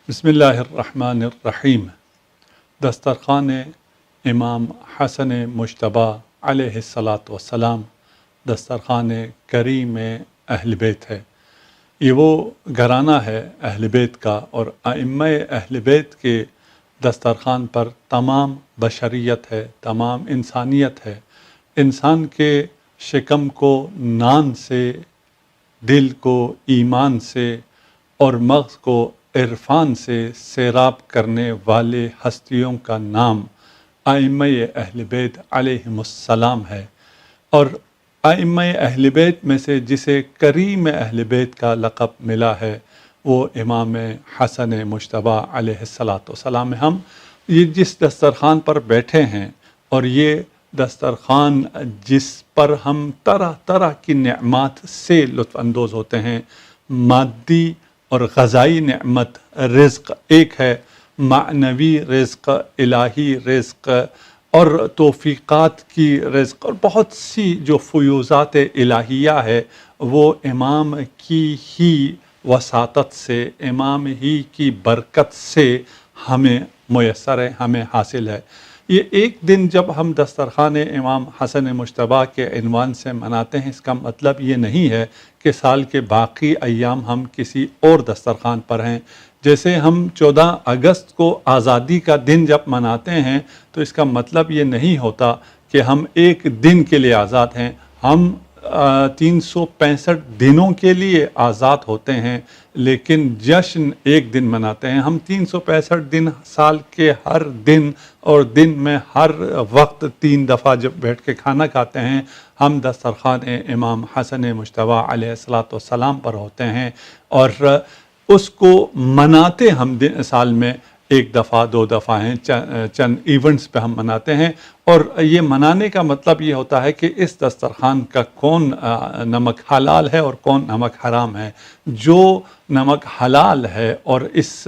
بسم الرحمن الرحیم۔ دسترخوان امام حسن مجتبی علیہ الصلاۃ والسلام دسترخوان کریم اہل بیت ہے۔ یہ وہ گھرانہ ہے اہل بیت کا، اور ائمہ اہل بیت کے دسترخوان پر تمام بشریت ہے، تمام انسانیت ہے۔ انسان کے شکم کو نان سے، دل کو ایمان سے اور مغز کو عرفان سے سیراب کرنے والے ہستیوں کا نام ائمہ اہل بیت علیہم السلام ہے، اور ائمہ اہل بیت میں سے جسے کریم اہل بیت کا لقب ملا ہے وہ امام حسن مجتبی علیہ الصلاۃ والسلام۔ ہم یہ جس دسترخوان پر بیٹھے ہیں، اور یہ دسترخوان جس پر ہم طرح طرح کی نعمات سے لطف اندوز ہوتے ہیں، مادی اور غذائی نعمت رزق ایک ہے، معنوی رزق، الہی رزق اور توفیقات کی رزق اور بہت سی جو فیوضات الہیہ ہے، وہ امام کی ہی وساطت سے، امام ہی کی برکت سے ہمیں میسر ہے، ہمیں حاصل ہے۔ یہ ایک دن جب ہم دسترخوان امام حسن مجتبی کے عنوان سے مناتے ہیں، اس کا مطلب یہ نہیں ہے کہ سال کے باقی ایام ہم کسی اور دسترخوان پر ہیں۔ جیسے ہم 14 اگست کو آزادی کا دن جب مناتے ہیں تو اس کا مطلب یہ نہیں ہوتا کہ ہم ایک دن کے لیے آزاد ہیں، ہم 365 دنوں کے لیے آزاد ہوتے ہیں، لیکن جشن ایک دن مناتے ہیں۔ ہم 365 دن سال کے ہر دن اور دن میں ہر وقت 3 دفعہ جب بیٹھ کے کھانا کھاتے ہیں، ہم دسترخوان امام حسن مجتبی علیہ الصلاۃ والسلام پر ہوتے ہیں، اور اس کو مناتے ہم سال میں 1 دفعہ 2 دفعہ ہیں، چند ایونٹس پہ ہم مناتے ہیں۔ اور یہ منانے کا مطلب یہ ہوتا ہے کہ اس دسترخوان کا کون نمک حلال ہے اور کون نمک حرام ہے۔ جو نمک حلال ہے اور اس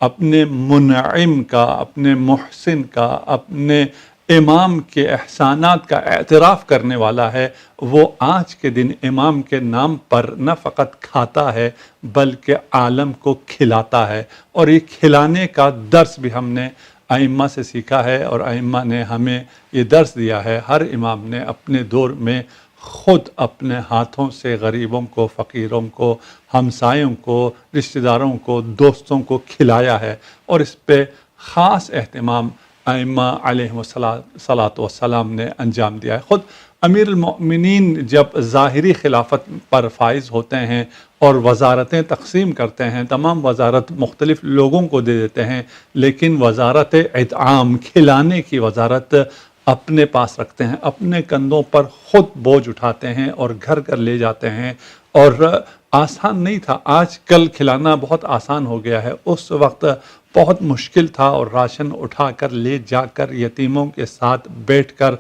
اپنے منعم کا، اپنے محسن کا، اپنے امام کے احسانات کا اعتراف کرنے والا ہے، وہ آج کے دن امام کے نام پر نہ فقط کھاتا ہے بلکہ عالم کو کھلاتا ہے۔ اور یہ کھلانے کا درس بھی ہم نے ائمہ سے سیکھا ہے، اور ائمہ نے ہمیں یہ درس دیا ہے۔ ہر امام نے اپنے دور میں خود اپنے ہاتھوں سے غریبوں کو، فقیروں کو، ہمسایوں کو، رشتہ داروں کو، دوستوں کو کھلایا ہے، اور اس پہ خاص اہتمام ائمہ علیہ الصلاۃ والسلام نے انجام دیا ہے۔ خود امیر المؤمنین جب ظاہری خلافت پر فائز ہوتے ہیں اور وزارتیں تقسیم کرتے ہیں، تمام وزارت مختلف لوگوں کو دے دیتے ہیں، لیکن وزارت اطعام، کھلانے کی وزارت اپنے پاس رکھتے ہیں، اپنے کندھوں پر خود بوجھ اٹھاتے ہیں اور گھر گھر لے جاتے ہیں۔ اور آسان نہیں تھا، آج کل کھلانا بہت آسان ہو گیا ہے، اس وقت بہت مشکل تھا، اور راشن اٹھا کر لے جا کر یتیموں کے ساتھ بیٹھ کر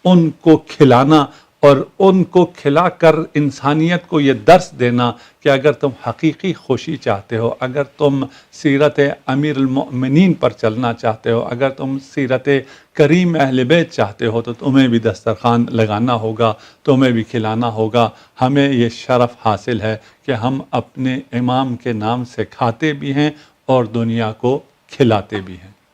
ان کو کھلانا اور ان کو کھلا کر انسانیت کو یہ درس دینا کہ اگر تم حقیقی خوشی چاہتے ہو، اگر تم سیرت امیر المؤمنین پر چلنا چاہتے ہو، اگر تم سیرت کریم اہل بیت چاہتے ہو، تو تمہیں بھی دسترخوان لگانا ہوگا، تمہیں بھی کھلانا ہوگا۔ ہمیں یہ شرف حاصل ہے کہ ہم اپنے امام کے نام سے کھاتے بھی ہیں اور دنیا کو کھلاتے بھی ہیں۔